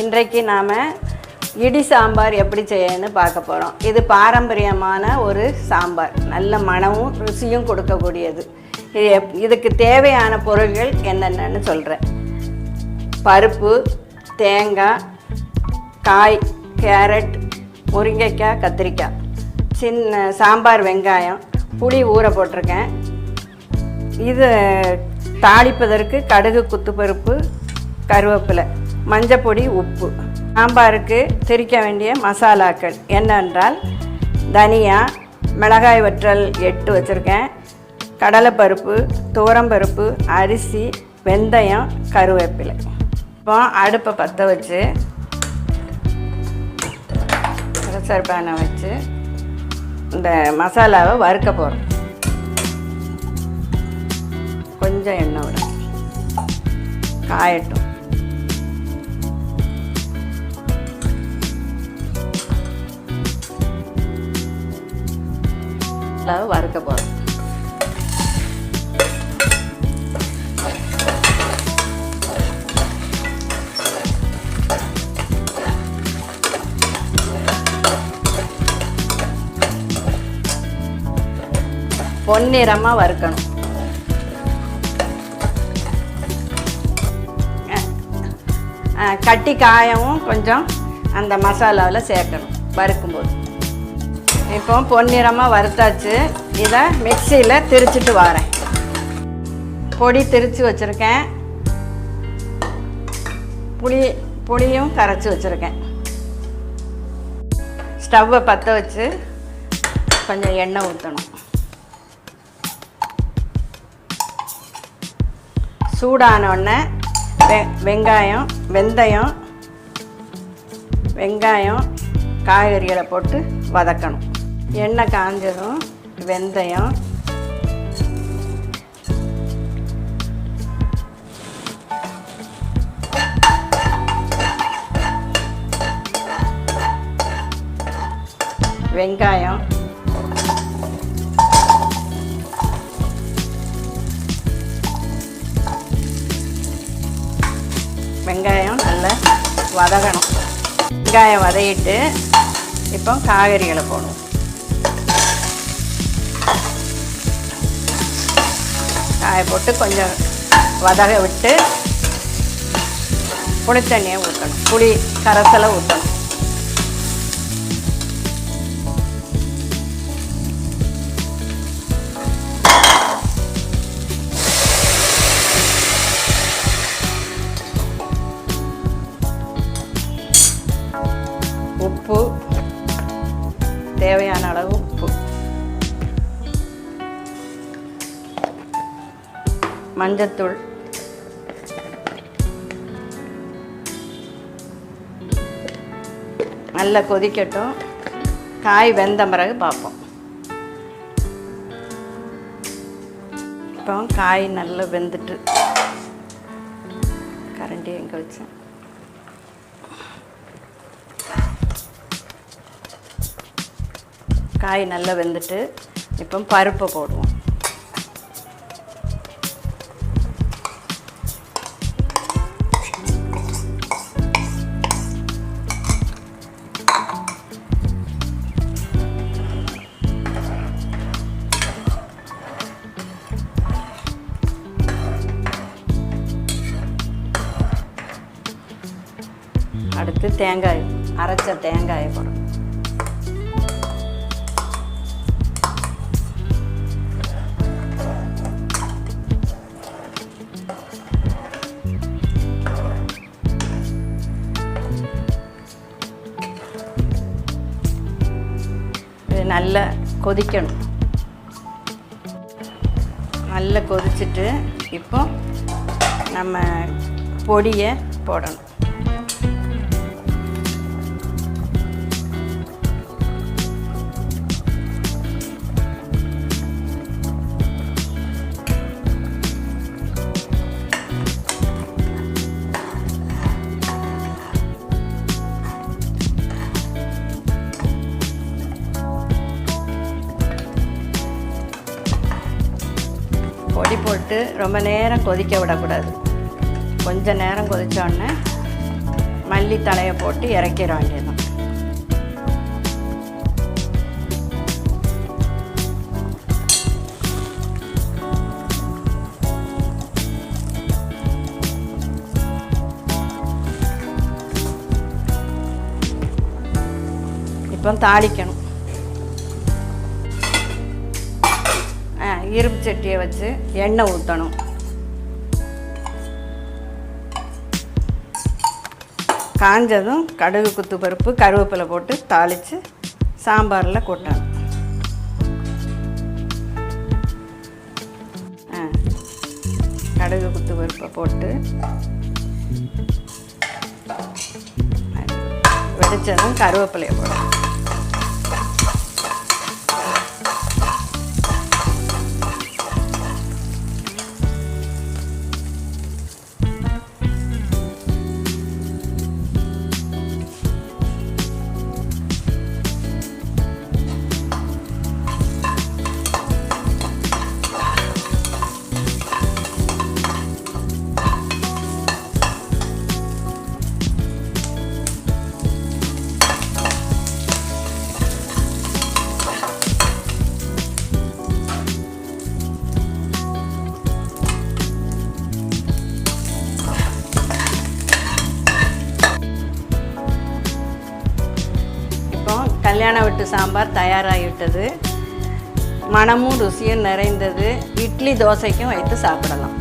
இன்றைக்கு நாம் இடி சாம்பார் எப்படி செய்யணும்னு பார்க்க போகிறோம். இது பாரம்பரியமான ஒரு சாம்பார், நல்ல மணமும் ருசியும் கொடுக்கக்கூடியது. இதுக்கு தேவையான பொருட்கள் என்னென்னு சொல்கிறேன். பருப்பு, தேங்காய், காய், கேரட், முருங்கைக்காய், கத்திரிக்காய், சின்ன சாம்பார் வெங்காயம், புளி ஊற போட்டிருக்கேன். இது தாளிப்பதற்கு கடுகு, குத்துப்பருப்பு, கருவேப்பிலை, மஞ்சப்பொடி, உப்பு. சாம்பாருக்கு திரிக்க வேண்டிய மசாலாக்கள் என்னென்றால் தனியா, மிளகாய் வற்றல் 8 வச்சுருக்கேன், கடலைப்பருப்பு, துவரம்பருப்பு, அரிசி, வெந்தயம், கருவேப்பிலை. இப்போ அடுப்பை பற்ற வச்சு ப்ரெஷர் பேனை வச்சு இந்த மசாலாவை வறுக்க போகிறோம். கொஞ்சம் எண்ணெய் விடும், காயட்டும். வறுக்க போகிறோம். பொன்னிறமாக வறுக்கணும். கட்டி காயமும் கொஞ்சம் அந்த மசாலாவில் சேர்க்கணும் வறுக்கும்போது. இப்போ பொன்னிறமாக வறுத்தாச்சு. இதை மிக்சியில் திரிச்சிட்டு வரேன். பொடி திரித்து வச்சுருக்கேன், புளியும் கரைச்சி வச்சுருக்கேன். ஸ்டவ்வை பற்ற வச்சு கொஞ்சம் எண்ணெய் ஊற்றணும். சூடானோடனே வெங்காயம், வெங்காயம், காய்கறிகளை போட்டு வதக்கணும். எண்ணெய் காஞ்சதும் வெந்தயம், வெங்காயம், வெங்காயம் நல்லா வதகணும். வெங்காயம் வதக்கிட்டு இப்போ காய்கறிகளை போடுவோம். காயை போட்டு கொஞ்சம் வதக விட்டு புளி தண்ணியை ஊற்றணும். புளி கரைசலை ஊற்றணும். உப்பு, தேவையான அளவு உப்பு, மஞ்சத்தூள், நல்லா கொதிக்கட்டும். காய் வெந்த பிறகு பார்ப்போம். இப்போ காய் நல்லா வெந்துட்டு, கரண்டி எங்கே வச்சேன், காய் நல்லா வெந்துட்டு இப்போ பருப்பை போடுவோம். அடுத்து தேங்காய், அரைச்ச தேங்காயை போடுறோம். நல்லா கொதிக்கணும். நல்லா கொதிச்சுட்டு இப்போ நம்ம பொடியை போடணும். பொடி போட்டு ரொம்ப நேரம் கொதிக்க விடக்கூடாது. கொஞ்ச நேரம் கொதித்தோடனே மல்லி தழையை போட்டு இறக்கிற வேண்டியதுதான். இப்போ தாளிக்கணும். இரும்பு சட்டியை வச்சு எண்ணெய் ஊற்றணும். காஞ்சதும் கடுகு குத்து பருப்பு கருவேப்பிலை போட்டு தாளித்து சாம்பாரில் கொட்டணும். கடுகு குத்து பருப்பை போட்டு வெடிச்சதும் கருவேப்பிலையை போடணும். கல்யாண வீட்டு சாம்பார் தயாராகிவிட்டது. மனமும் ருசியும் நிறைந்தது. இட்லி தோசைக்கும் வைத்து சாப்பிடலாம்.